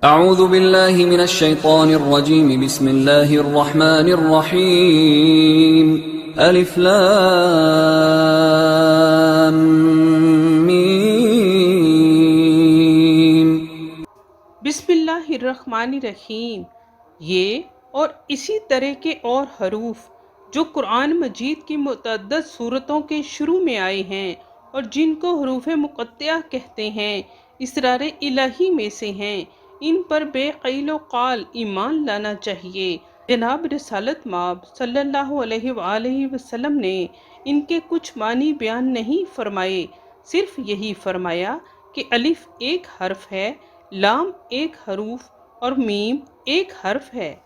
अऊज़ु बिल्लाहि मिनश शैतानिर रजीम बिस्मिल्लाहिर रहमानिर रहीम अलिफ लाम मीम। बिस्मिल्लाहिर्रहमानिर्रहीम। ये और इसी तरह के और हरूफ जो कुरान मजीद की मुतअद्दद सूरतों के शुरू में आए हैं और जिनको हरूफ मुक़त्तआ कहते हैं, इसरार इलाही में से हैं, इन पर बेक़ैलो क़ाल ईमान लाना चाहिए। जनाब रिसालत माब सल्लल्लाहु अलैहि वसल्लम ने इनके कुछ मानी बयान नहीं फरमाए, सिर्फ यही फरमाया कि अलिफ एक हर्फ है, लाम एक हरूफ और मीम एक हर्फ है।